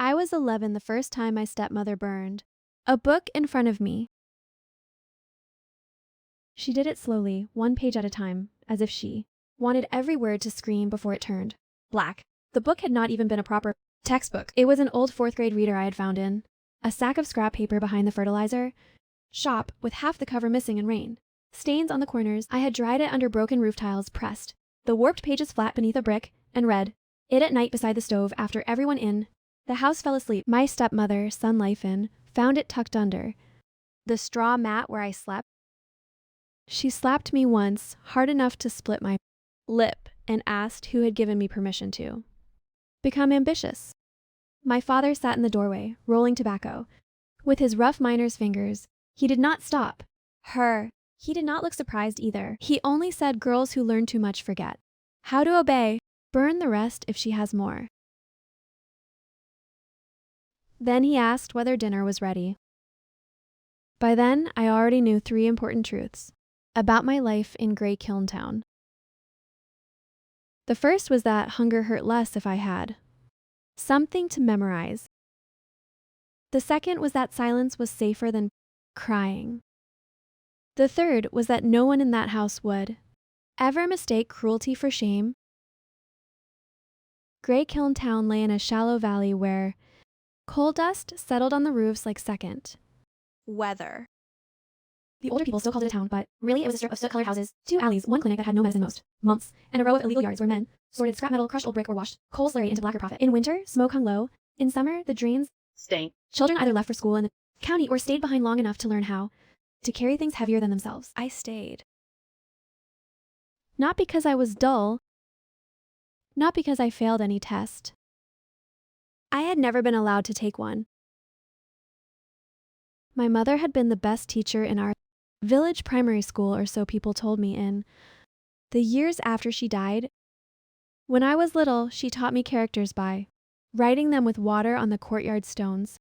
I was 11 the first time my stepmother burned a book in front of me. She did it slowly, one page at a time, as if she wanted every word to scream before it turned black. The book had not even been a proper textbook. It was an old 4th grade reader I had found in a sack of scrap paper behind the fertilizer shop with half the cover missing in rain. Stains on the corners. I had dried it under broken roof tiles, pressed the warped pages flat beneath a brick, and read it at night beside the stove after everyone in the house fell asleep. My stepmother, sun life in, found it tucked under the straw mat where I slept. She slapped me once, hard enough to split my lip, and asked who had given me permission to become ambitious. My father sat in the doorway, rolling tobacco. With his rough miner's fingers, he did not stop her. He did not look surprised either. He only said girls who learn too much forget how to obey. Burn the rest if she has more. Then he asked whether dinner was ready. By then, I already knew 3 important truths about my life in Grey Kiln Town. The first was that hunger hurt less if I had something to memorize. The second was that silence was safer than crying. The third was that no one in that house would ever mistake cruelty for shame. Grey Kiln Town lay in a shallow valley where coal dust settled on the roofs like second weather. The older people still called it a town, but really it was a strip of soot-colored houses, 2 alleys, 1 clinic that had no medicine most months, and a row of illegal yards where men sorted scrap metal, crushed old brick, or washed coal slurry into blacker profit. In winter, smoke hung low. In summer, the drains stank. Children either left for school in the county or stayed behind long enough to learn how to carry things heavier than themselves. I stayed. Not because I was dull, not because I failed any test. I had never been allowed to take one. My mother had been the best teacher in our village primary school, or so people told me in the years after she died. When I was little, she taught me characters by writing them with water on the courtyard stones.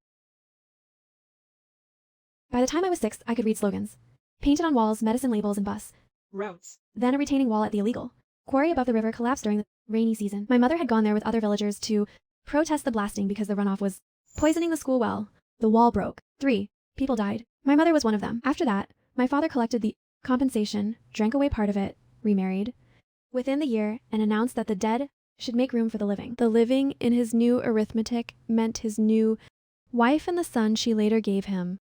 By the time I was 6, I could read slogans painted on walls, medicine labels, and bus routes. Then a retaining wall at the illegal quarry above the river collapsed during the rainy season. My mother had gone there with other villagers to protest the blasting because the runoff was poisoning the school well. The wall broke. 3 people died. My mother was one of them. After that, my father collected the compensation, drank away part of it, remarried within the year, and announced that the dead should make room for the living. The living in his new arithmetic meant his new wife and the son she later gave him.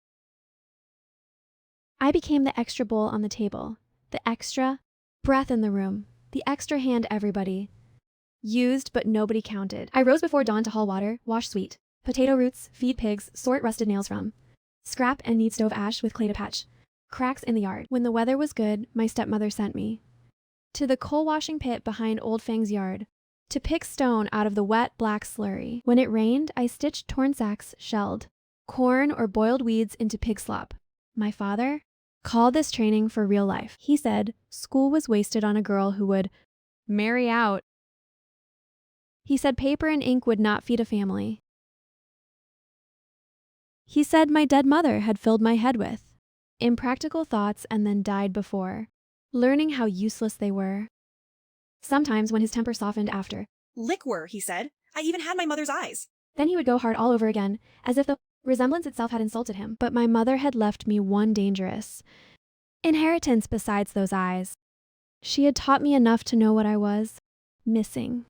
I became the extra bowl on the table, the extra breath in the room, the extra hand everybody used but nobody counted. I rose before dawn to haul water, wash sweet potato roots, feed pigs, sort rusted nails from scrap, and knead stove ash with clay to patch cracks in the yard. When the weather was good, my stepmother sent me to the coal washing pit behind Old Fang's yard to pick stone out of the wet black slurry. When it rained, I stitched torn sacks, shelled corn, or boiled weeds into pig slop. My father called this training for real life. He said school was wasted on a girl who would marry out. He said paper and ink would not feed a family. He said my dead mother had filled my head with impractical thoughts and then died before learning how useless they were. Sometimes when his temper softened after liquor, he said, I even had my mother's eyes. Then he would go hard all over again, as if the resemblance itself had insulted him. But my mother had left me one dangerous inheritance besides those eyes. She had taught me enough to know what I was missing.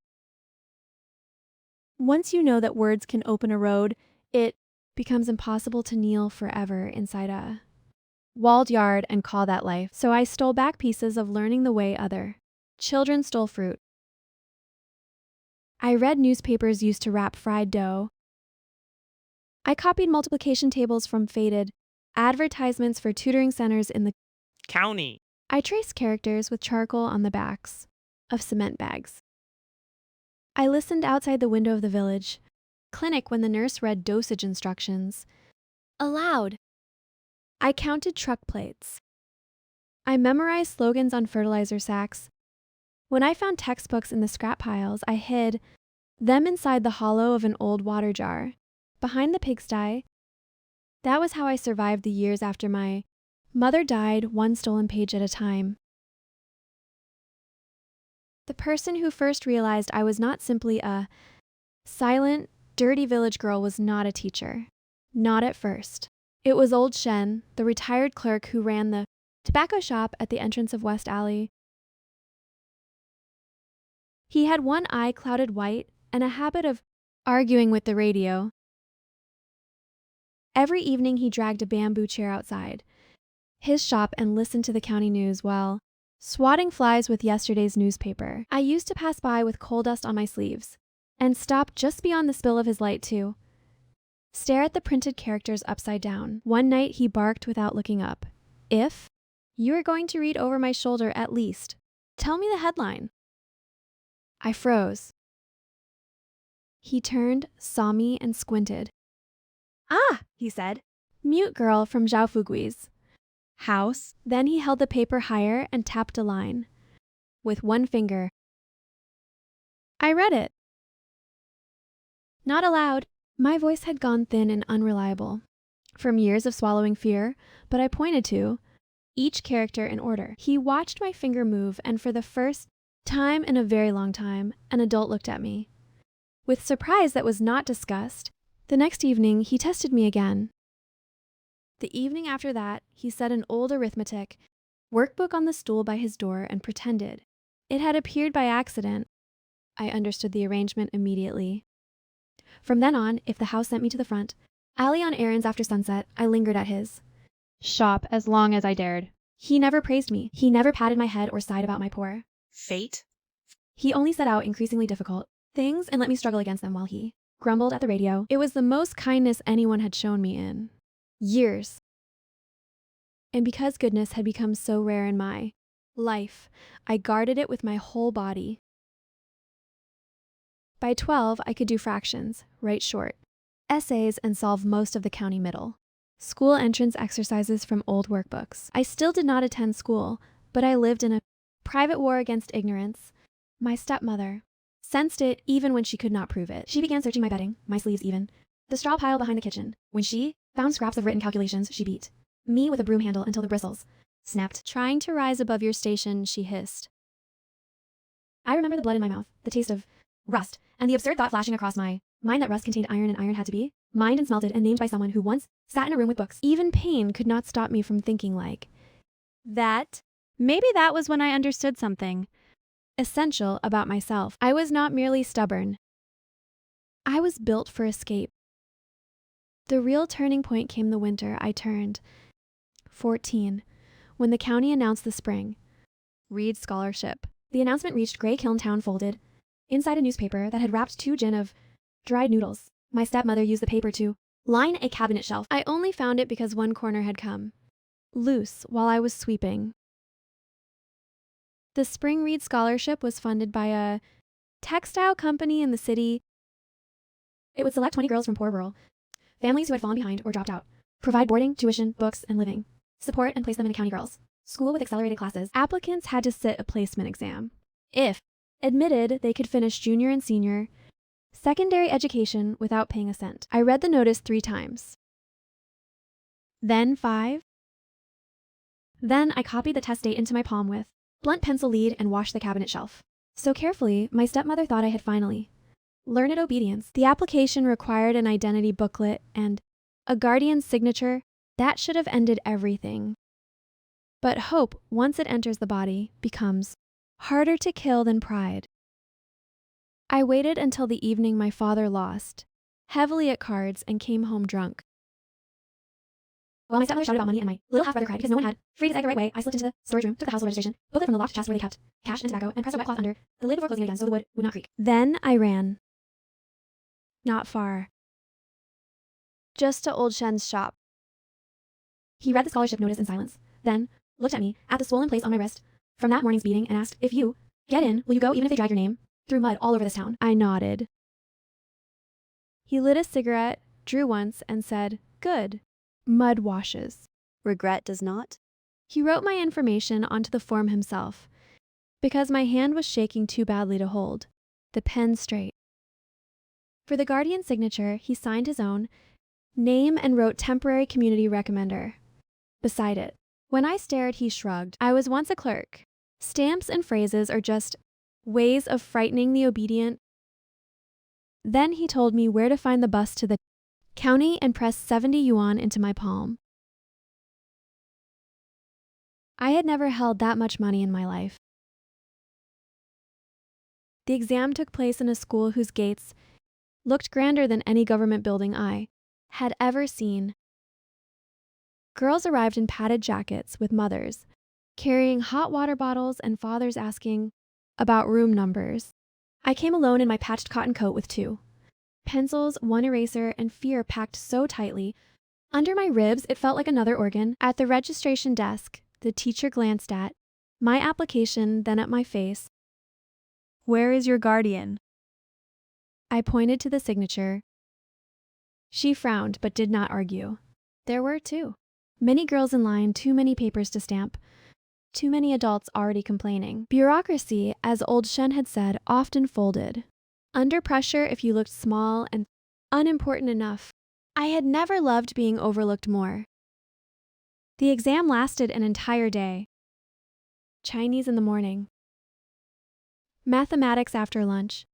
Once you know that words can open a road, it becomes impossible to kneel forever inside a walled yard and call that life. So I stole back pieces of learning the way other children stole fruit. I read newspapers used to wrap fried dough. I copied multiplication tables from faded advertisements for tutoring centers in the county. I traced characters with charcoal on the backs of cement bags. I listened outside the window of the village clinic when the nurse read dosage instructions aloud. I counted truck plates. I memorized slogans on fertilizer sacks. When I found textbooks in the scrap piles, I hid them inside the hollow of an old water jar behind the pigsty. That was how I survived the years after my mother died, one stolen page at a time. The person who first realized I was not simply a silent dirty village girl was not a teacher. Not at first. It was old Shen, the retired clerk who ran the tobacco shop at the entrance of West Alley. He had one eye clouded white and a habit of arguing with the radio. Every evening he dragged a bamboo chair outside his shop and listened to the county news while swatting flies with yesterday's newspaper. I used to pass by with coal dust on my sleeves and stop just beyond the spill of his light to stare at the printed characters upside down. One night he barked without looking up. If you are going to read over my shoulder at least, tell me the headline. I froze. He turned, saw me, and squinted. Ah, he said. Mute girl from Zhao Fugui's house. Then he held the paper higher and tapped a line with one finger. I read it. Not aloud. My voice had gone thin and unreliable from years of swallowing fear, but I pointed to each character in order. He watched my finger move, and for the first time in a very long time, an adult looked at me with surprise that was not disgust. The next evening, he tested me again. The evening after that, he set an old arithmetic workbook on the stool by his door and pretended it had appeared by accident. I understood the arrangement immediately. From then on, if the house sent me to the front alley on errands after sunset, I lingered at his shop as long as I dared. He never praised me. He never patted my head or sighed about my poor Fate? He only set out increasingly difficult things and let me struggle against them while he grumbled at the radio. It was the most kindness anyone had shown me in years. And because goodness had become so rare in my life, I guarded it with my whole body. By 12, I could do fractions, write short essays, and solve most of the county middle school entrance exercises from old workbooks. I still did not attend school, but I lived in a private war against ignorance. My stepmother sensed it even when she could not prove it. She began searching my bedding, my sleeves even, the straw pile behind the kitchen. When she found scraps of written calculations, she beat me with a broom handle until the bristles snapped. Trying to rise above your station, she hissed. I remember the blood in my mouth, the taste of rust, and the absurd thought flashing across my mind that rust contained iron and iron had to be mined and smelted and named by someone who once sat in a room with books. Even pain could not stop me from thinking like that. Maybe that was when I understood something essential about myself. I was not merely stubborn. I was built for escape. The real turning point came the winter I turned 14, when the county announced the spring Reed Scholarship. The announcement reached Grey Kiln Town folded inside a newspaper that had wrapped 2 gin of dried noodles. My stepmother used the paper to line a cabinet shelf. I only found it because one corner had come loose while I was sweeping. The Spring Reed Scholarship was funded by a textile company in the city. It would select 20 girls from poor rural families who had fallen behind or dropped out, provide boarding, tuition, books, and living, support and place them in a county girls' school with accelerated classes. Applicants had to sit a placement exam. If admitted, they could finish junior and senior secondary education without paying a cent. I read the notice 3 times. Then 5. Then I copied the test date into my palm with blunt pencil lead and washed the cabinet shelf. So carefully, my stepmother thought I had finally learned obedience. The application required an identity booklet and a guardian's signature. That should have ended everything. But hope, once it enters the body, becomes harder to kill than pride. I waited until the evening my father lost heavily at cards and came home drunk. While my stepmother shouted about money and my little half-brother cried because no one had freed his egg the right way, I slipped into the storage room, took the household registration, booklet from the locked chest where they kept cash and tobacco, and pressed a wet cloth under the lid before closing it again so the wood would not creak. Then I ran. Not far. Just to old Shen's shop. He read the scholarship notice in silence, then looked at me, at the swollen place on my wrist from that morning's beating, and asked, "If you get in, will you go even if they drag your name through mud all over this town?" I nodded. He lit a cigarette, drew once, and said, "Good. Mud washes. Regret does not." He wrote my information onto the form himself, because my hand was shaking too badly to hold the pen straight. For the guardian signature, he signed his own name and wrote temporary community recommender beside it. When I stared, he shrugged. I was once a clerk. Stamps and phrases are just ways of frightening the obedient. Then he told me where to find the bus to the county and pressed 70 yuan into my palm. I had never held that much money in my life. The exam took place in a school whose gates looked grander than any government building I had ever seen. Girls arrived in padded jackets with mothers, carrying hot water bottles and fathers asking about room numbers. I came alone in my patched cotton coat with 2 pencils, 1 eraser, and fear packed so tightly. Under my ribs, it felt like another organ. At the registration desk, the teacher glanced at my application, then at my face. Where is your guardian? I pointed to the signature. She frowned, but did not argue. There were 2. Many girls in line, too many papers to stamp. Too many adults already complaining. Bureaucracy, as old Shen had said, often folded. Under pressure if you looked small and unimportant enough. I had never loved being overlooked more. The exam lasted an entire day. Chinese in the morning. Mathematics after lunch.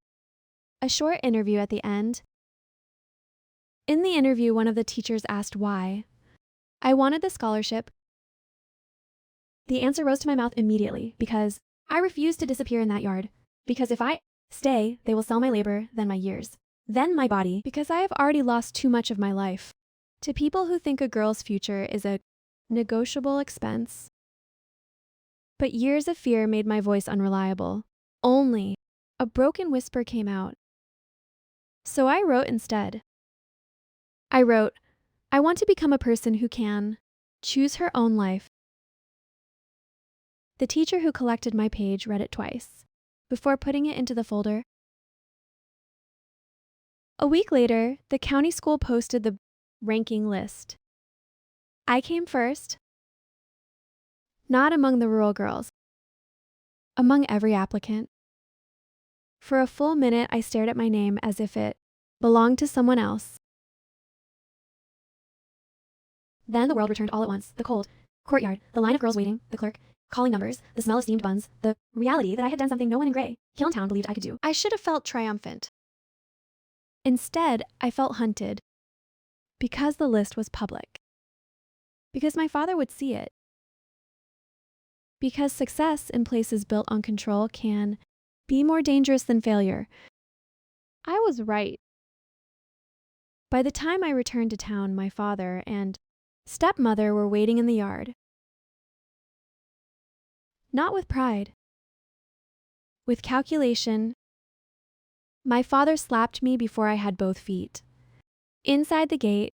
A short interview at the end. In the interview, one of the teachers asked why. I wanted the scholarship. The answer rose to my mouth immediately because I refused to disappear in that yard. Because if I stay, they will sell my labor, then my years, then my body, because I have already lost too much of my life. To people who think a girl's future is a negotiable expense. But years of fear made my voice unreliable. Only a broken whisper came out. So I wrote instead. I wrote, I want to become a person who can choose her own life. The teacher who collected my page read it twice before putting it into the folder. A week later, the county school posted the ranking list. I came first, not among the rural girls, among every applicant. For a full minute, I stared at my name as if it belonged to someone else. Then the world returned all at once. The cold courtyard, the line of girls waiting, the clerk calling numbers, the smell of steamed buns, the reality that I had done something no one in Gray Hill Town believed I could do. I should have felt triumphant. Instead, I felt hunted. Because the list was public. Because my father would see it. Because success in places built on control can be more dangerous than failure. I was right. By the time I returned to town, my father and stepmother were waiting in the yard. Not with pride. With calculation. My father slapped me before I had both feet. Inside the gate,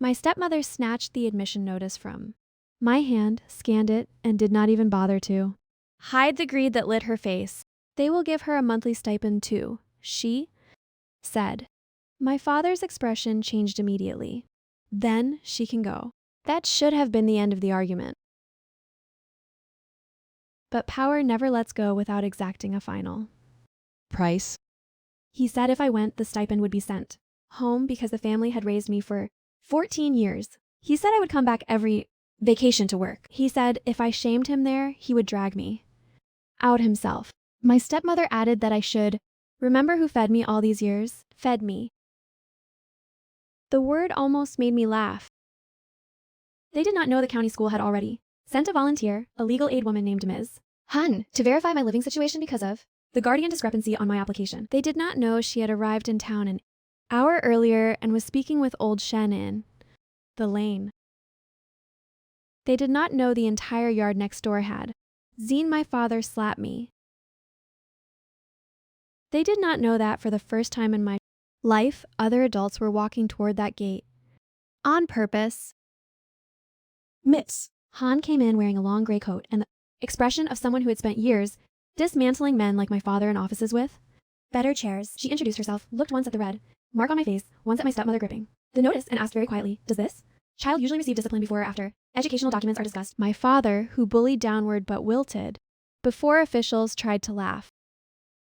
my stepmother snatched the admission notice from my hand, scanned it, and did not even bother to hide the greed that lit her face. They will give her a monthly stipend too, she said. My father's expression changed immediately. Then she can go. That should have been the end of the argument. But power never lets go without exacting a final Price? He said if I went, the stipend would be sent home because the family had raised me for 14 years. He said I would come back every vacation to work. He said if I shamed him there, he would drag me out himself. My stepmother added that I should remember who fed me all these years. Fed me. The word almost made me laugh. They did not know the county school had already sent a volunteer, a legal aid woman named Ms. Hun, to verify my living situation because of the guardian discrepancy on my application. They did not know she had arrived in town an hour earlier and was speaking with old Shen in the lane. They did not know the entire yard next door had seen my father slap me. They did not know that for the first time in my life, other adults were walking toward that gate. On purpose. Miss. Han came in wearing a long gray coat and the expression of someone who had spent years dismantling men like my father in offices with. Better chairs. She introduced herself, looked once at the red mark on my face, once at my stepmother gripping the notice, and asked very quietly, does this child usually receive discipline before or after educational documents are discussed? My father, who bullied downward but wilted before officials tried to laugh.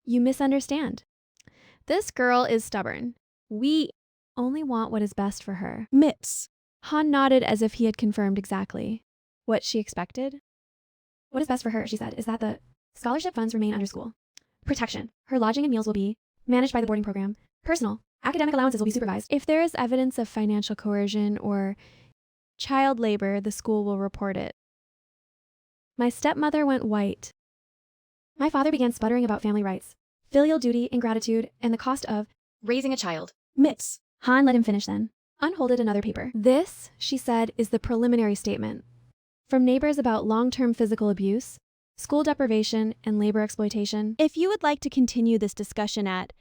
You misunderstand. This girl is stubborn. We only want what is best for her. Miss. Han nodded as if he had confirmed exactly what she expected. What is best for her, she said, is that the scholarship funds remain under school protection. Her lodging and meals will be managed by the boarding program. Personal, academic allowances will be supervised. If there is evidence of financial coercion or child labor, the school will report it. My stepmother went white. My father began sputtering about family rights, filial duty, ingratitude, and the cost of raising a child. Miss. Han let him finish then. Unfolded another paper. This, she said, is the preliminary statement. From neighbors about long-term physical abuse, school deprivation, and labor exploitation. If you would like to continue this discussion at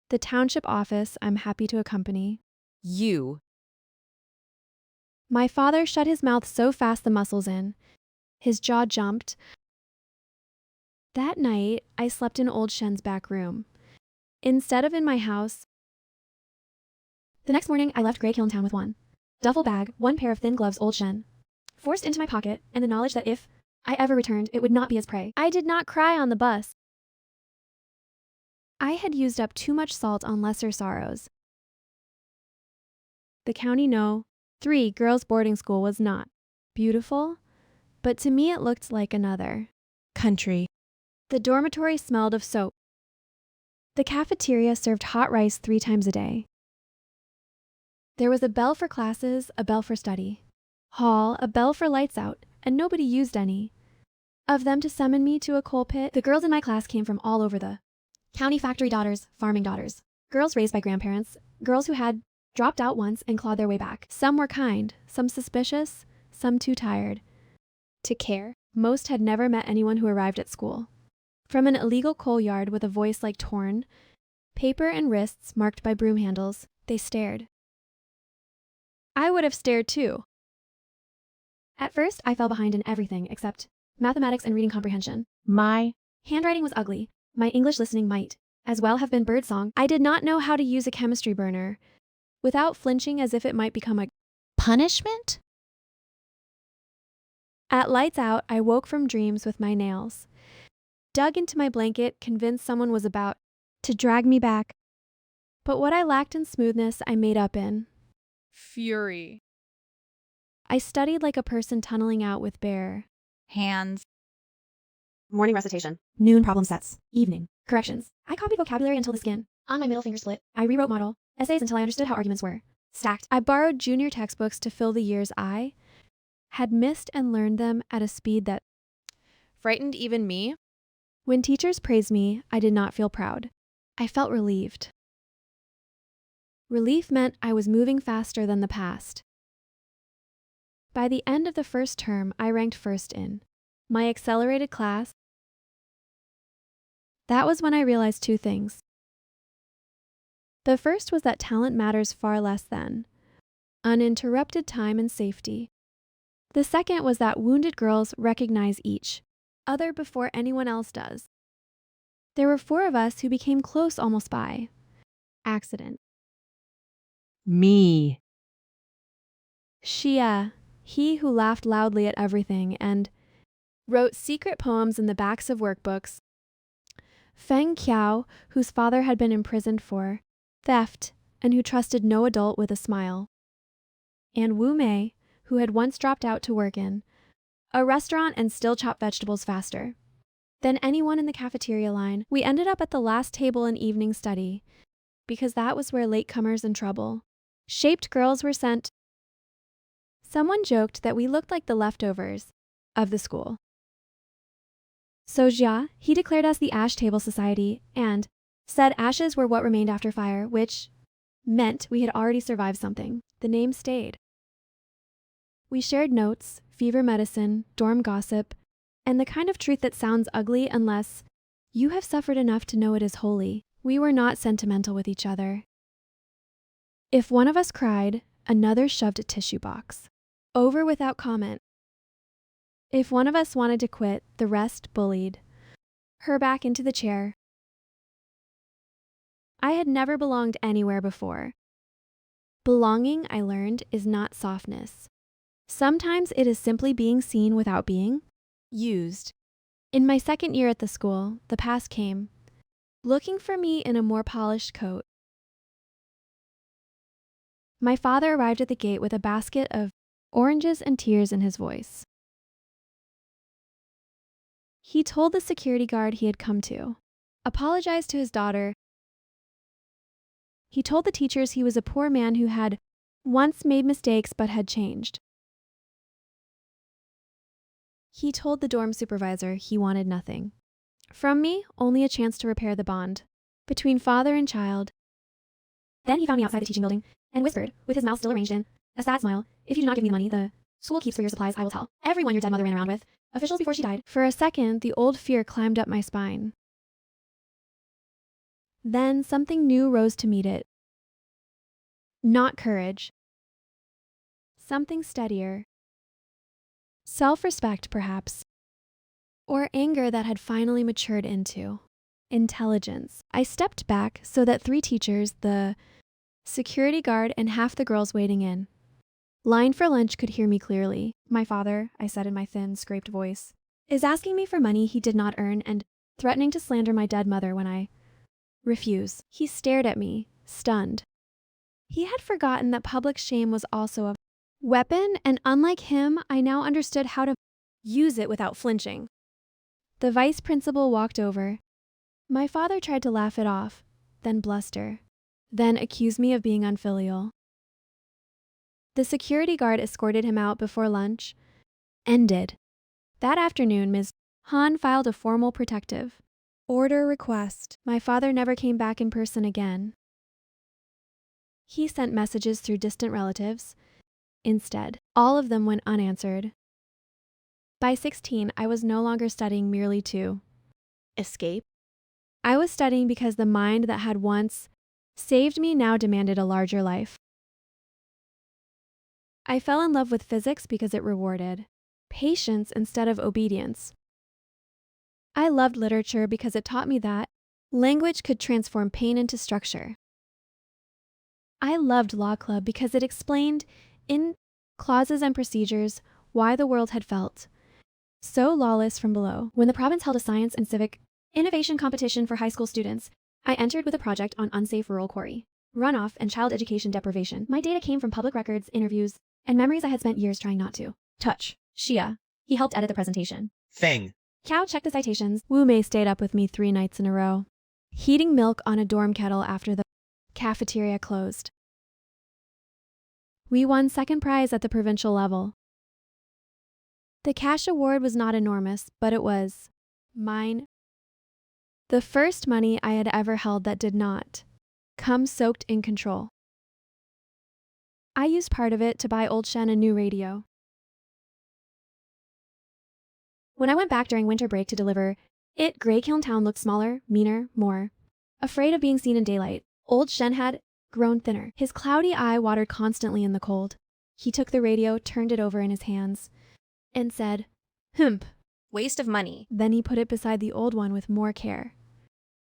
the township office, I'm happy to accompany. you. My father shut his mouth so fast the muscles in. His jaw jumped. That night, I slept in old Shen's back room, instead of in my house. The next morning, I left Grey Kiln Town with one duffel bag, one pair of thin gloves old Shen forced into my pocket, and the knowledge that if I ever returned, it would not be as prey. I did not cry on the bus. I had used up too much salt on lesser sorrows. The county no. 3 girls' boarding school was not beautiful, but to me it looked like another Country. The dormitory smelled of soap. The cafeteria served hot rice 3 times a day. There was a bell for classes, a bell for study. Hall, a bell for lights out, and nobody used any of them to summon me to a coal pit. The girls in my class came from all over the county, factory daughters, farming daughters, girls raised by grandparents, girls who had dropped out once and clawed their way back. Some were kind, some suspicious, some too tired to care. Most had never met anyone who arrived at school. From an illegal coal yard with a voice like torn paper and wrists marked by broom handles, they stared. I would have stared too. At first, I fell behind in everything except mathematics and reading comprehension. My handwriting was ugly. My English listening might as well have been birdsong. I did not know how to use a chemistry burner without flinching as if it might become a punishment? At lights out, I woke from dreams with my nails, dug into my blanket, convinced someone was about to drag me back. But what I lacked in smoothness, I made up in fury. I studied like a person tunneling out with bare Hands. morning recitation, noon problem sets, evening corrections. I copied vocabulary until the skin on my middle finger split. I rewrote model essays until I understood how arguments were stacked. I borrowed junior textbooks to fill the years I had missed and learned them at a speed that Frightened even me? When teachers praised me, I did not feel proud. I felt relieved. Relief meant I was moving faster than the past. By the end of the first term, I ranked first in my accelerated class. That was when I realized 2 things. The first was that talent matters far less than uninterrupted time and safety. The second was that wounded girls recognize each other before anyone else does. There were 4 of us who became close almost by accident. Me. Xia, he who laughed loudly at everything and wrote secret poems in the backs of workbooks. Feng Qiao, whose father had been imprisoned for theft and who trusted no adult with a smile. And Wu Mei, who had once dropped out to work in a restaurant and still chopped vegetables faster than anyone in the cafeteria line. We ended up at the last table in evening study because that was where latecomers and trouble shaped girls were sent. Someone joked that we looked like the leftovers of the school. So Jia, he declared us the Ash Table Society and said ashes were what remained after fire, which meant we had already survived something. The name stayed. We shared notes, fever medicine, dorm gossip, and the kind of truth that sounds ugly unless you have suffered enough to know it is holy. We were not sentimental with each other. If one of us cried, another shoved a tissue box over without comment. If one of us wanted to quit, the rest bullied her back into the chair. I had never belonged anywhere before. Belonging, I learned, is not softness. Sometimes it is simply being seen without being used. In my 2nd year at the school, the past came, looking for me in a more polished coat. My father arrived at the gate with a basket of oranges and tears in his voice. He told the security guard he had come to apologize to his daughter He told the teachers he was a poor man who had once made mistakes but had changed. He told the dorm supervisor he wanted nothing. From me, only a chance to repair the bond between father and child. Then he found me outside the teaching building and whispered, with his mouth still arranged in a sad smile, "If you do not give me the money the school keeps for your supplies, I will tell everyone your dead mother ran around with, officials before she died." For a second, the old fear climbed up my spine. Then something new rose to meet it. Not courage. Something steadier. Self-respect, perhaps. Or anger that had finally matured into intelligence. I stepped back so that 3 teachers, the security guard, and half the girls waiting in line for lunch could hear me clearly. "My father," I said in my thin, scraped voice, "is asking me for money he did not earn and threatening to slander my dead mother when I refuse." He stared at me, stunned. He had forgotten that public shame was also a weapon, and unlike him, I now understood how to use it without flinching. The vice principal walked over. My father tried to laugh it off, then bluster, then accuse me of being unfilial. The security guard escorted him out before lunch ended. That afternoon, Ms. Han filed a formal protective order request. My father never came back in person again. He sent messages through distant relatives. Instead, all of them went unanswered. By 16, I was no longer studying merely to escape. I was studying because the mind that had once saved me now demanded a larger life. I fell in love with physics because it rewarded patience instead of obedience. I loved literature because it taught me that language could transform pain into structure. I loved law club because it explained in clauses and procedures why the world had felt so lawless from below. When the province held a science and civic innovation competition for high school students, I entered with a project on unsafe rural quarry runoff and child education deprivation. My data came from public records, interviews, and memories I had spent years trying not to touch. Shia. He helped edit the presentation. Feng. Cao checked the citations. Wu Mei stayed up with me 3 nights in a row, heating milk on a dorm kettle after the cafeteria closed. We won second prize at the provincial level. The cash award was not enormous, but it was mine. The first money I had ever held that did not come soaked in control. I used part of it to buy Old Shen a new radio. When I went back during winter break to deliver it, Grey Kiln Town looked smaller, meaner, more afraid of being seen in daylight. Old Shen had grown thinner. His cloudy eye watered constantly in the cold. He took the radio, turned it over in his hands, and said, "Humph, Waste of money. Then he put it beside the old one with more care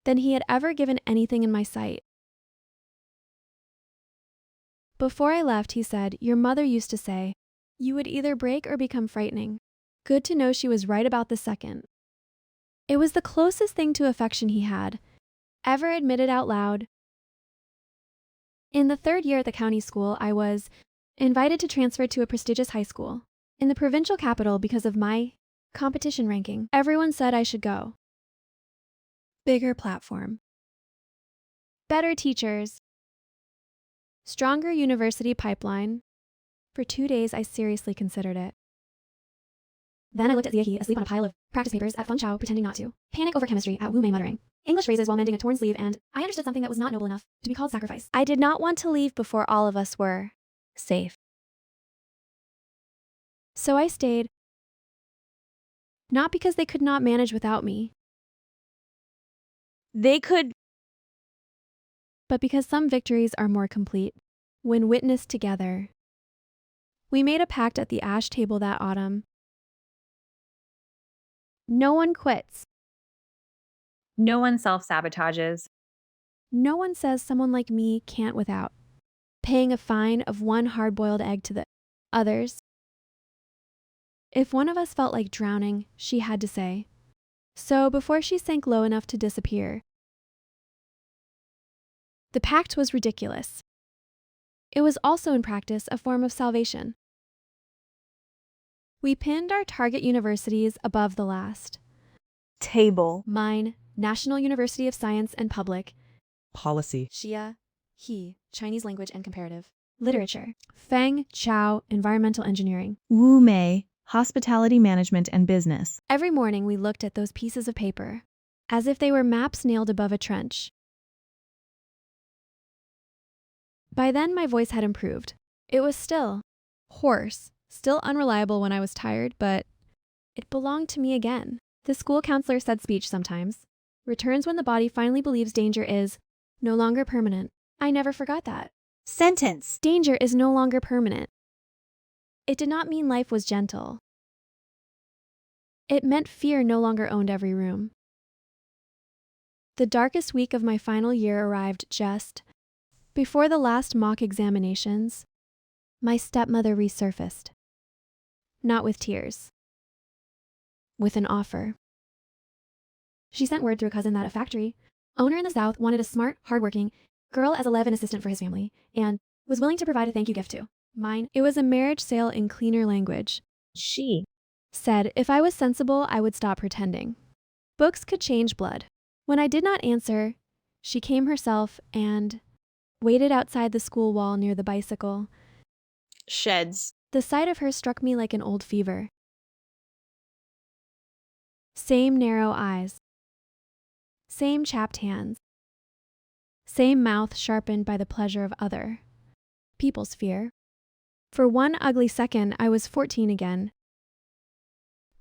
than he had ever given anything in my sight. Before I left, he said, "Your mother used to say, you would either break or become frightening." Good to know she was right about the second. It was the closest thing to affection he had ever admitted out loud. In the 3rd year at the county school, I was invited to transfer to a prestigious high school in the provincial capital because of my competition ranking. Everyone said I should go. Bigger platform. Better teachers. Stronger university pipeline. For 2 days, I seriously considered it. Then I looked at Ziahe asleep on a pile of practice papers at Feng Chao, pretending not to. Panic over chemistry at Wu Mei muttering English phrases while mending a torn sleeve, and I understood something that was not noble enough to be called sacrifice. I did not want to leave before all of us were safe. So I stayed. Not because they could not manage without me. They could. But because some victories are more complete when witnessed together. We made a pact at the ash table that autumn. No one quits. No one self-sabotages. No one says someone like me can't without paying a fine of 1 hard-boiled egg to the others. If one of us felt like drowning, she had to say so before she sank low enough to disappear. The pact was ridiculous. It was also in practice a form of salvation. We pinned our target universities above the last. Table. Mine, National University of Science and Public. Policy. Shia, He, Chinese language and comparative. Literature. Feng Chao, environmental engineering. Wu Mei, hospitality management and business. Every morning we looked at those pieces of paper, as if they were maps nailed above a trench. By then my voice had improved. It was still hoarse, still unreliable when I was tired, but it belonged to me again. The school counselor said speech sometimes returns when the body finally believes danger is no longer permanent. I never forgot that. Sentence. Danger is no longer permanent. It did not mean life was gentle. It meant fear no longer owned every room. The darkest week of my final year arrived just before the last mock examinations. My stepmother resurfaced. Not with tears. With an offer. She sent word through a cousin that a factory owner in the South wanted a smart, hardworking girl as a live-in assistant for his family and was willing to provide a thank you gift to. Mine, it was a marriage sale in cleaner language. She Said if I was sensible, I would stop pretending. Books could change blood. When I did not answer, she came herself and waited outside the school wall near the bicycle. Sheds. The sight of her struck me like an old fever. Same narrow eyes. Same chapped hands. Same mouth sharpened by the pleasure of other people's fear. For one ugly second, I was 14 again.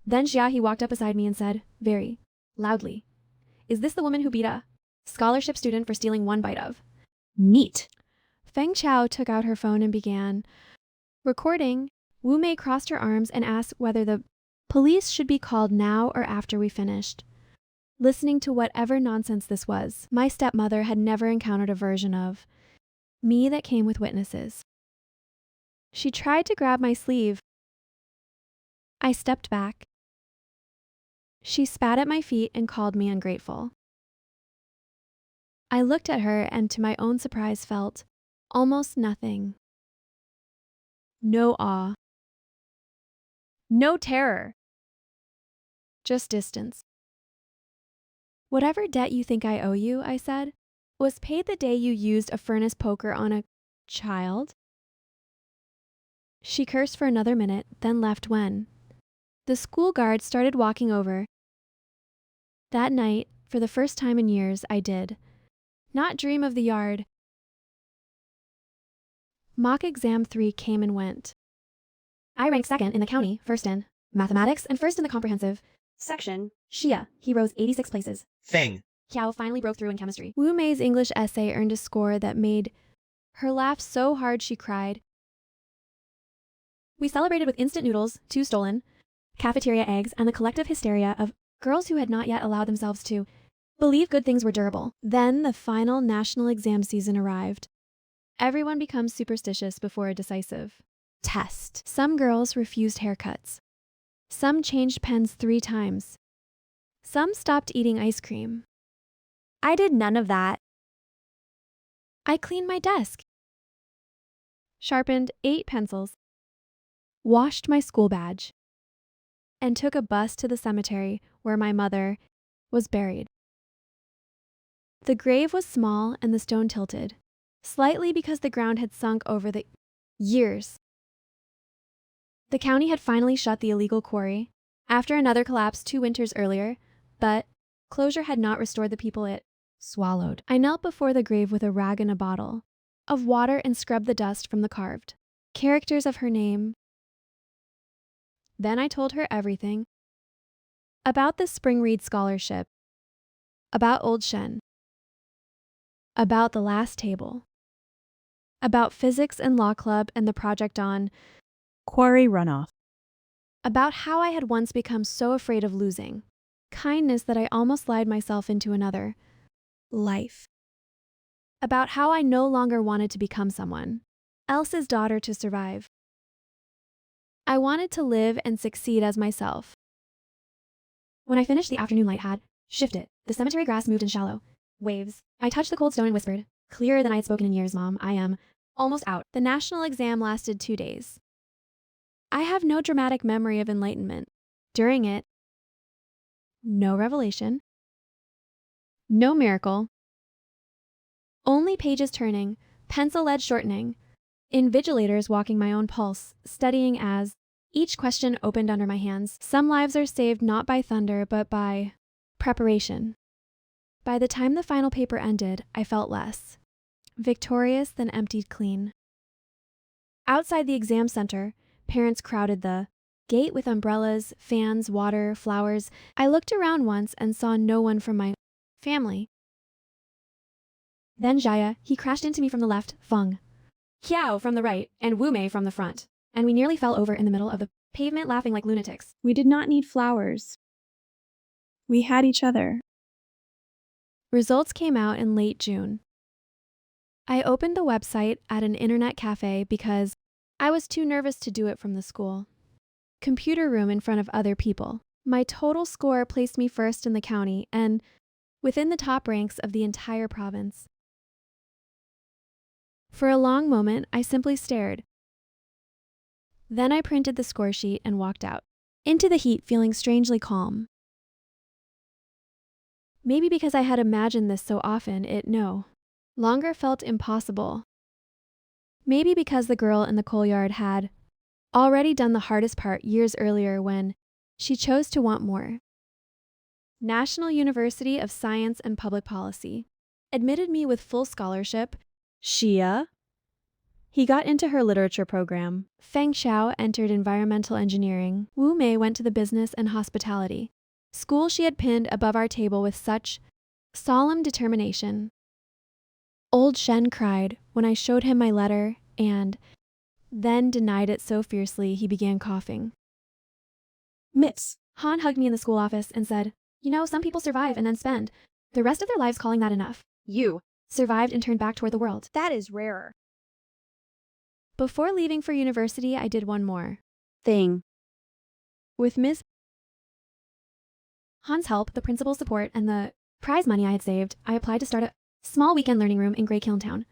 Then Xiaohe walked up beside me and said, very loudly, "Is this the woman who beat a scholarship student for stealing one bite of meat?" Feng Chao took out her phone and began recording. Wu Mei crossed her arms and asked whether the police should be called now or after we finished. Listening to whatever nonsense this was, my stepmother had never encountered a version of me that came with witnesses. She tried to grab my sleeve. I stepped back. She spat at my feet and called me ungrateful. I looked at her and to my own surprise felt almost nothing. No awe. No terror. Just distance. "Whatever debt you think I owe you," I said, "was paid the day you used a furnace poker on a child." She cursed for another minute, then left when the school guard started walking over. That night, for the first time in years, I did not dream of the yard. Mock exam 3 came and went. I ranked second in the county, first in mathematics, and first in the comprehensive section. Xia, he rose 86 places. Feng. Xiao finally broke through in chemistry. Wu Mei's English essay earned a score that made her laugh so hard she cried. We celebrated with instant noodles, 2 stolen, cafeteria eggs, and the collective hysteria of girls who had not yet allowed themselves to believe good things were durable. Then the final national exam season arrived. Everyone becomes superstitious before a decisive test. Some girls refused haircuts. Some changed pens 3 times. Some stopped eating ice cream. I did none of that. I cleaned my desk, sharpened 8 pencils, washed my school badge, and took a bus to the cemetery where my mother was buried. The grave was small and the stone tilted, slightly because the ground had sunk over the years. The county had finally shut the illegal quarry after another collapse 2 winters earlier, but closure had not restored the people it swallowed. I knelt before the grave with a rag and a bottle of water and scrubbed the dust from the carved characters of her name. Then I told her everything about the Spring Reed Scholarship, about Old Shen, about the last table, about physics and law club and the project on quarry runoff. about how I had once become so afraid of losing kindness that I almost lied myself into another life, about how I no longer wanted to become someone else's daughter to survive. I wanted to live and succeed as myself. When I finished, the afternoon light had shifted. The cemetery grass moved in shallow waves. I touched the cold stone and whispered, clearer than I had spoken in years, Mom, I am almost out. The national exam lasted 2 days. I have no dramatic memory of enlightenment. During it, no revelation, no miracle, Only pages turning, pencil lead shortening, invigilators walking my own pulse, studying as each question opened under my hands. Some lives are saved not by thunder, but by preparation. By the time the final paper ended, I felt less victorious than emptied clean. Outside the exam center, parents crowded the gate with umbrellas, fans, water, flowers. I looked around once and saw no one from my family. Then Jaya, he crashed into me from the left, Feng. Kiao from the right, and Wu Mei from the front. And we nearly fell over in the middle of the pavement laughing like lunatics. We did not need flowers. We had each other. Results came out in late June. I opened the website at an internet cafe because I was too nervous to do it from the school. Computer room in front of other people. My total score placed me first in the county and within the top ranks of the entire province. For a long moment, I simply stared. Then I printed the score sheet and walked out, into the heat feeling strangely calm. Maybe because I had imagined this so often, it longer felt impossible. Maybe because the girl in the coal yard had already done the hardest part years earlier when she chose to want more. National University of Science and Public Policy admitted me with full scholarship. Xia. He got into her literature program. Feng Xiao entered environmental engineering. Wu Mei went to the business and hospitality school she had pinned above our table with such solemn determination. Old Shen cried when I showed him my letter and then denied it so fiercely he began coughing. Miss. Han hugged me in the school office and said, some people survive and then spend the rest of their lives calling that enough. You. Survived and turned back toward the world. That is rarer. Before leaving for university, I did one more Thing. with Ms. Han's help, the principal's support, and the prize money I had saved. I applied to start a small weekend learning room in Grey Kiln Town,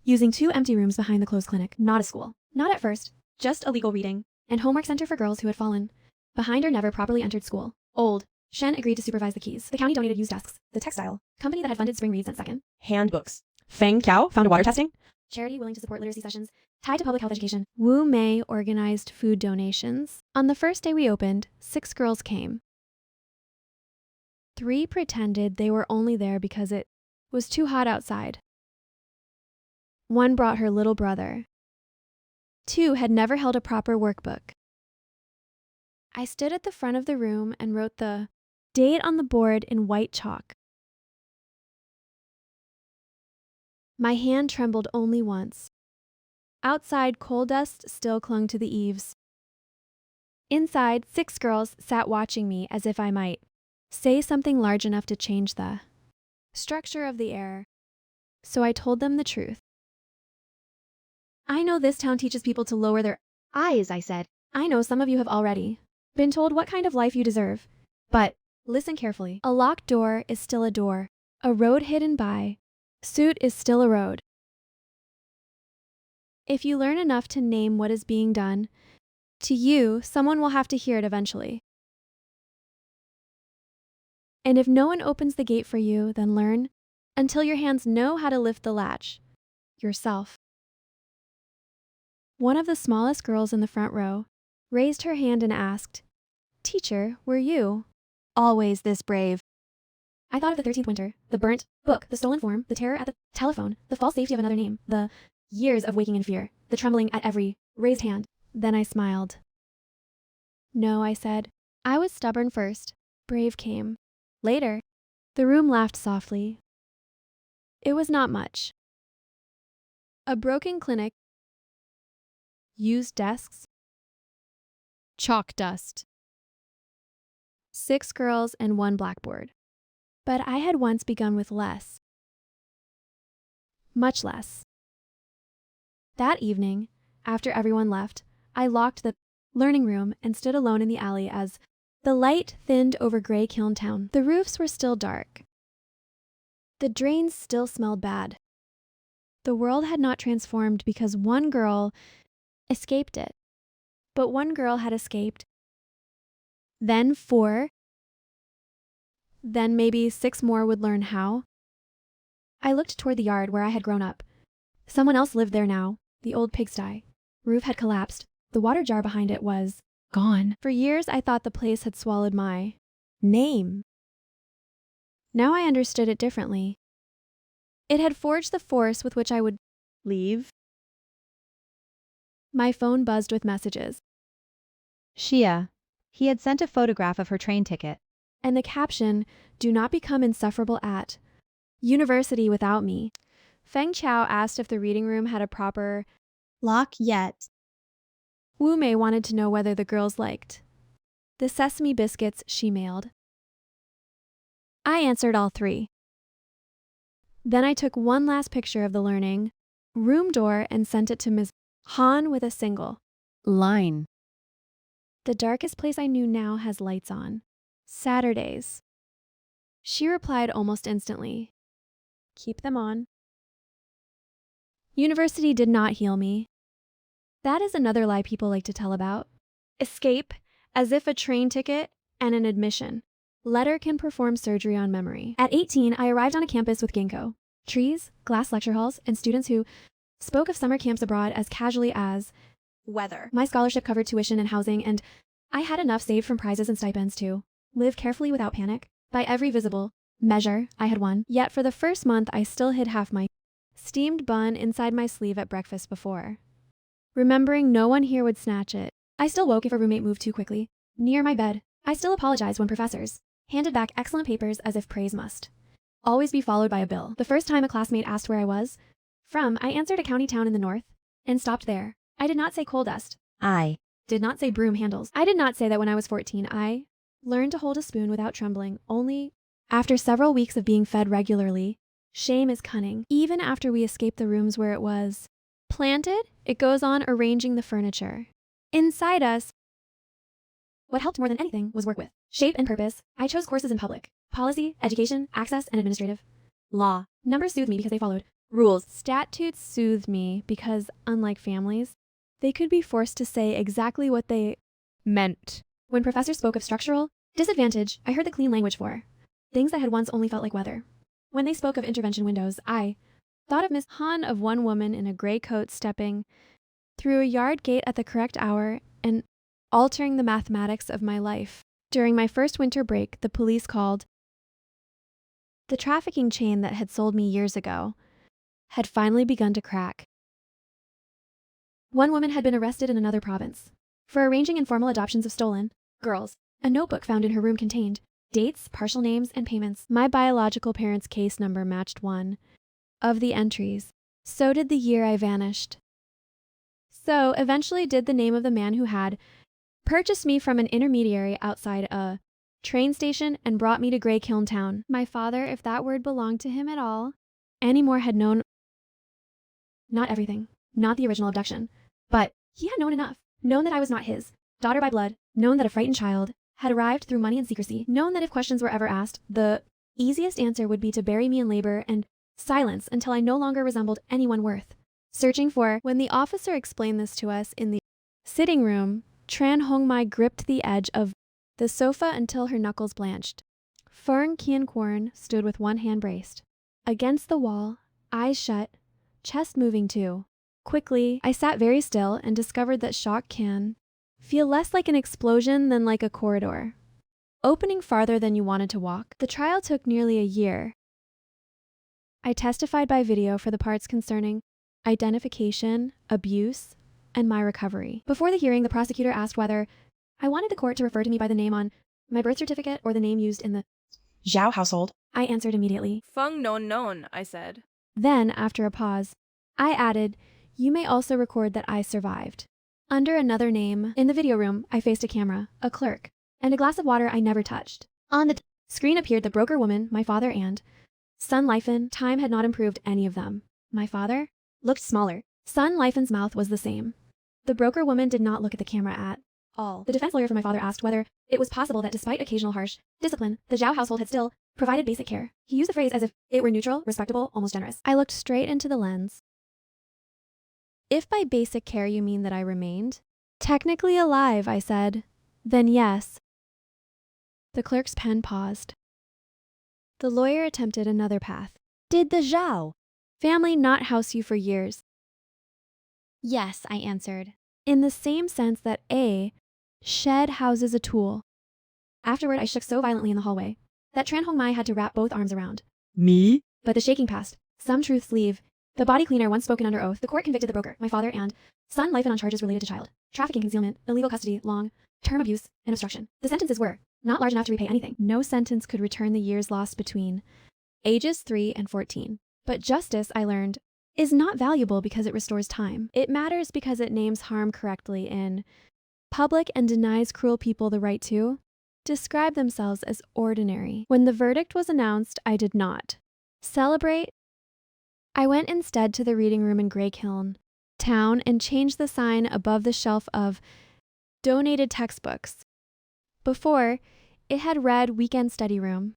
using 2 empty rooms behind the closed clinic. Not a school. Not at first. Just a legal reading and homework center for girls who had fallen behind or never properly entered school. Old Shen agreed to supervise the keys. The county donated used desks. The textile company that had funded Spring Read sent second. Handbooks. Feng Kiao found a water testing. Charity willing to support literacy sessions tied to public health education. Wu Mei organized food donations. On the first day we opened, 6 girls came. 3 pretended they were only there because it was too hot outside. 1 brought her little brother. 2 had never held a proper workbook. I stood at the front of the room and wrote the date on the board in white chalk. My hand trembled only once. Outside, coal dust still clung to the eaves. Inside, 6 girls sat watching me as if I might say something large enough to change the structure of the air. So I told them the truth. I know this town teaches people to lower their eyes, I said. I know some of you have already been told what kind of life you deserve. But listen carefully. A locked door is still a door. A road hidden by suit is still a road. If you learn enough to name what is being done to you, someone will have to hear it eventually. And if no one opens the gate for you, then learn until your hands know how to lift the latch yourself. One of the smallest girls in the front row raised her hand and asked, "Teacher, were you always this brave?" I thought of the 13th winter, the burnt book, the stolen form, the terror at the telephone, the false safety of another name, the years of waking in fear, the trembling at every raised hand. Then I smiled. No, I said. I was stubborn first. Brave came later. The room laughed softly. It was not much. A broken clinic, used desks, chalk dust, 6 girls and 1 blackboard. But I had once begun with less. Much less. That evening, after everyone left, I locked the learning room and stood alone in the alley as the light thinned over Grey Kiln Town. The roofs were still dark. The drains still smelled bad. The world had not transformed because 1 girl escaped it. But 1 girl had escaped. Then 4. Then maybe 6 more would learn how. I looked toward the yard where I had grown up. Someone else lived there now, the old pigsty. Roof had collapsed. The water jar behind it was gone. For years, I thought the place had swallowed my name. Now I understood it differently. It had forged the force with which I would Leave. My phone buzzed with messages, Shia. He had sent a photograph of her train ticket. and the caption, "Do not become insufferable at university without me." Feng Chao asked if the reading room had a proper Lock yet. Wu Mei wanted to know whether the girls liked the sesame biscuits she mailed. I answered all three. Then I took one last picture of the learning room door and sent it to Ms. Han with a single Line. "The darkest place I knew now has lights on. Saturdays." She replied almost instantly, "Keep them on." University did not heal me. That is another lie people like to tell about. Escape, as if a train ticket and an admission letter can perform surgery on memory. At 18, I arrived on a campus with ginkgo, trees, glass lecture halls, and students who spoke of summer camps abroad as casually as weather. My scholarship covered tuition and housing, and I had enough saved from prizes and stipends to live carefully without panic. By every visible measure, I had won. Yet for the first month, I still hid half my steamed bun inside my sleeve at breakfast before, remembering no one here would snatch it. I still woke if a roommate moved too quickly near my bed. I still apologized when professors handed back excellent papers as if praise must always be followed by a bill. The first time a classmate asked where I was from, I answered a county town in the north and stopped there. I did not say coal dust. I. Did not say broom handles. I did not say that when I was 14, I learned to hold a spoon without trembling only after several weeks of being fed regularly. Shame is cunning. Even after we escaped the rooms where it was planted, it goes on arranging the furniture. Inside us, what helped more than anything was work with shape and purpose. I chose courses in public policy, education, access, and administrative law. Numbers soothed me because they followed rules. Statutes soothed me because, unlike families, they could be forced to say exactly what they meant. When professors spoke of structural disadvantage, I heard the clean language for things that had once only felt like weather. When they spoke of intervention windows, I thought of Miss Han, of one woman in a gray coat stepping through a yard gate at the correct hour and altering the mathematics of my life. During my first winter break, the police called. The trafficking chain that had sold me years ago had finally begun to crack. One woman had been arrested in another province for arranging informal adoptions of stolen girls. A notebook found in her room contained dates, partial names, and payments. My biological parents' case number matched one of the entries. So did the year I vanished. So eventually did the name of the man who had purchased me from an intermediary outside a train station and brought me to Grey Kiln Town. My father, if that word belonged to him at all. Annie Moore had known not everything, not the original abduction, but he had known enough. Known that I was not his daughter by blood, known that a frightened child had arrived through money and secrecy, known that if questions were ever asked, the easiest answer would be to bury me in labor and silence until I no longer resembled anyone worth searching for. When the officer explained this to us in the sitting room, Tran Hong Mai gripped the edge of the sofa until her knuckles blanched. Fern Kien Kwarn stood with one hand braced against the wall, eyes shut, chest moving too. Quickly, I sat very still and discovered that shock can feel less like an explosion than like a corridor, opening farther than you wanted to walk. The trial took nearly a year. I testified by video for the parts concerning identification, abuse, and my recovery. Before the hearing, the prosecutor asked whether I wanted the court to refer to me by the name on my birth certificate or the name used in the Zhao household. I answered immediately. Feng non, I said. Then, after a pause, I added, "You may also record that I survived." Under another name, in the video room, I faced a camera, a clerk, and a glass of water I never touched. On the screen appeared the broker woman, my father, and Sun Lifen. Time had not improved any of them. My father looked smaller. Sun Lifen's mouth was the same. The broker woman did not look at the camera at all. The defense lawyer for my father asked whether it was possible that despite occasional harsh discipline, the Zhao household had still provided basic care. He used the phrase as if it were neutral, respectable, almost generous. I looked straight into the lens. If by basic care you mean that I remained technically alive, I said, then yes. The clerk's pen paused. The lawyer attempted another path. Did the Zhao family not house you for years? Yes, I answered. In the same sense that A, shed houses a tool. Afterward, I shook so violently in the hallway that Tran Hong Mai had to wrap both arms around. Me? But the shaking passed. Some truths leave. The body cleaner once spoken under oath. The court convicted the broker, my father, and son life and on charges related to child trafficking, concealment, illegal custody, long term abuse, and obstruction. The sentences were not large enough to repay anything. No sentence could return the years lost between ages 3 and 14. But justice, I learned, is not valuable because it restores time. It matters because it names harm correctly in public and denies cruel people the right to describe themselves as ordinary. When the verdict was announced, I did not celebrate. I went instead to the reading room in Grey Kiln Town and changed the sign above the shelf of donated textbooks. Before, it had read Weekend Study Room.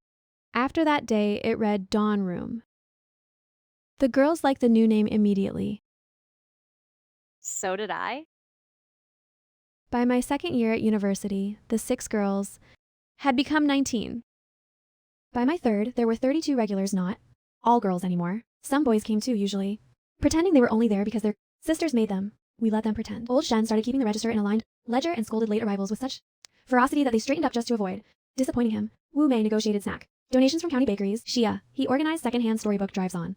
After that day, it read Dawn Room. The girls liked the new name immediately. So did I. By my second year at university, the 6 girls had become 19. By my third, there were 32 regulars, not all girls anymore. Some boys came too, usually, pretending they were only there because their sisters made them. We let them pretend. Old Shen started keeping the register in a lined ledger and scolded late arrivals with such ferocity that they straightened up just to avoid disappointing him. Wu Mei negotiated snack donations from county bakeries. Xia, he organized secondhand storybook drives on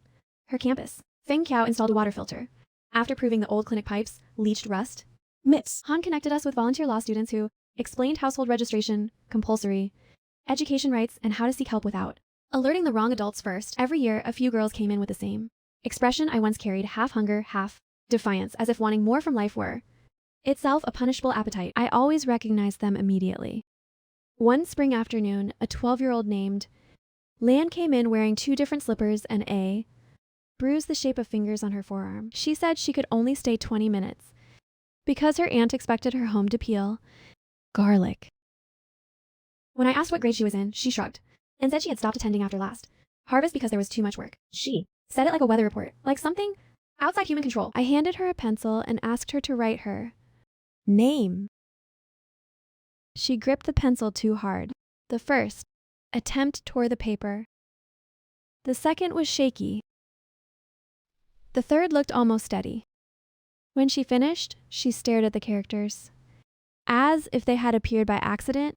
her campus. Feng Qiao installed a water filter. After proving the old clinic pipes leached rust, Miss. Han connected us with volunteer law students who explained household registration, compulsory, education rights, and how to seek help without alerting the wrong adults first. Every year, a few girls came in with the same expression I once carried, half hunger, half defiance, as if wanting more from life were itself a punishable appetite. I always recognized them immediately. One spring afternoon, a 12-year-old named Lan came in wearing 2 different slippers and a bruised the shape of fingers on her forearm. She said she could only stay 20 minutes because her aunt expected her home to peel garlic. When I asked what grade she was in, she shrugged and said she had stopped attending after last harvest because there was too much work. She said it like a weather report, like something outside human control. I handed her a pencil and asked her to write her name. She gripped the pencil too hard. The first attempt tore the paper. The second was shaky. The third looked almost steady. When she finished, she stared at the characters, as if they had appeared by accident.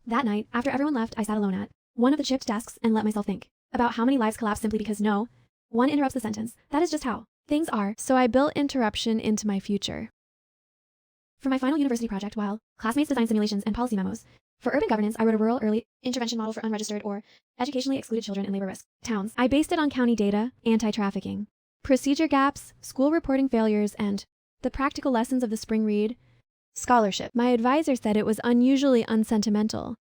That night, after everyone left, I sat alone at one of the chipped desks and let myself think about how many lives collapse simply because no one interrupts the sentence. That is just how things are. So I built interruption into my future. For my final university project, while classmates designed simulations and policy memos, for urban governance, I wrote a rural early intervention model for unregistered or educationally excluded children in labor risk towns. I based it on county data, anti-trafficking, procedure gaps, school reporting failures, and the practical lessons of the spring read scholarship. My advisor said it was unusually unsentimental.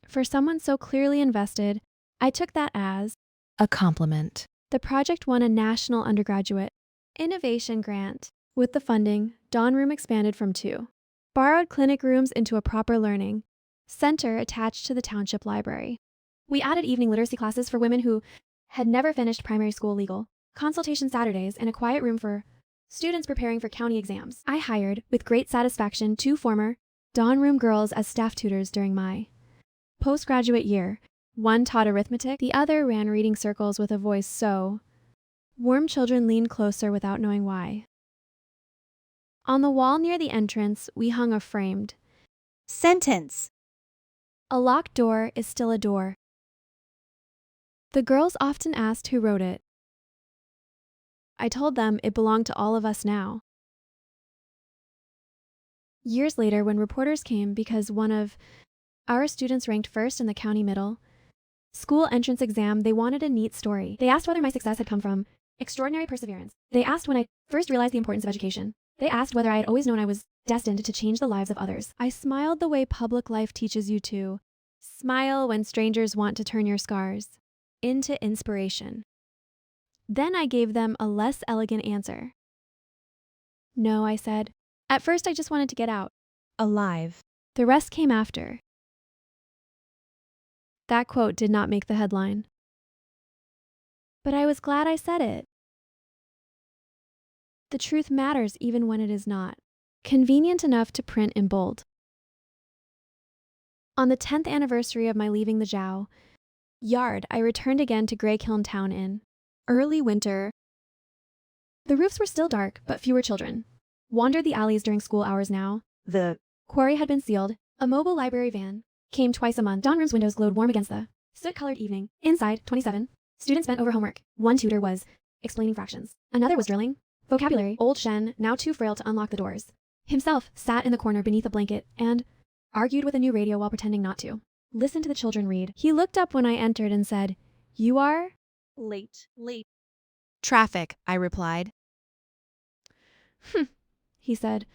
For someone so clearly invested, I took that as A compliment. the project won a national undergraduate innovation grant. With the funding, Dawn Room expanded from 2 borrowed clinic rooms into a proper learning center attached to the township library. We added evening literacy classes for women who had never finished primary school legal, consultation Saturdays, and a quiet room for students preparing for county exams. I hired, with great satisfaction, 2 former Dawn Room girls as staff tutors during my postgraduate year. One taught arithmetic, the other ran reading circles with a voice so warm children leaned closer without knowing why. On the wall near the entrance, we hung a framed sentence. A locked door is still a door. The girls often asked who wrote it. I told them it belonged to all of us now. Years later, when reporters came because one of our students ranked first in the county middle school entrance exam, they wanted a neat story. They asked whether my success had come from extraordinary perseverance. They asked when I first realized the importance of education. They asked whether I had always known I was destined to change the lives of others. I smiled the way public life teaches you to smile when strangers want to turn your scars into inspiration. Then I gave them a less elegant answer. No, I said. At first, I just wanted to get out. Alive. The rest came after. That quote did not make the headline. But I was glad I said it. The truth matters even when it is not convenient enough to print in bold. On the 10th anniversary of my leaving the Zhao, Yard, I returned again to Grey Kiln Town Inn. Early winter. The roofs were still dark, but fewer children. Wandered the alleys during school hours now. The quarry had been sealed. A mobile library van came twice a month. Dawn room's windows glowed warm against the soot-colored evening. Inside, 27. Students bent over homework. One tutor was explaining fractions. Another was drilling vocabulary. Old Shen, now too frail to unlock the doors, himself sat in the corner beneath a blanket and argued with a new radio while pretending not to listen to the children read. He looked up when I entered and said, "You are?" Late. Traffic, I replied. He said.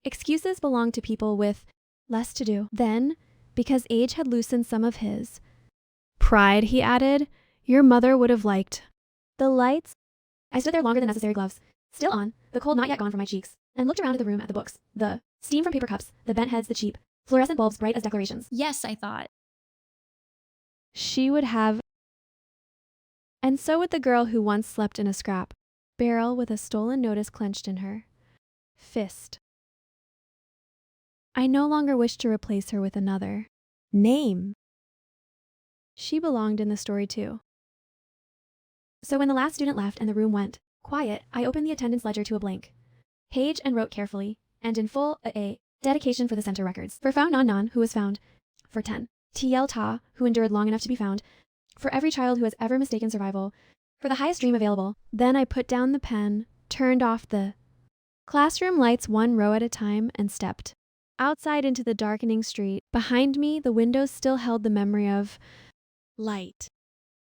Excuses belong to people with less to do. Then, because age had loosened some of his pride, he added, "Your mother would have liked the lights." I stood there longer than necessary, gloves still on, the cold not yet gone from my cheeks, and looked around at the room, at the books, the steam from paper cups, the bent heads, the cheap fluorescent bulbs bright as declarations. Yes, I thought. She would have, and so would the girl who once slept in a scrap barrel with a stolen notice clenched in her fist. I no longer wished to replace her with another name. She belonged in the story too. So when the last student left and the room went quiet, I opened the attendance ledger to a blank page and wrote carefully and in full a dedication for the center records. For Phao Non Non, who was found. For 10. TL Ta, who endured long enough to be found. For every child who has ever mistaken survival. For the highest dream available. Then I put down the pen, turned off the classroom lights one row at a time, and stepped outside into the darkening street. Behind me, the windows still held the memory of light.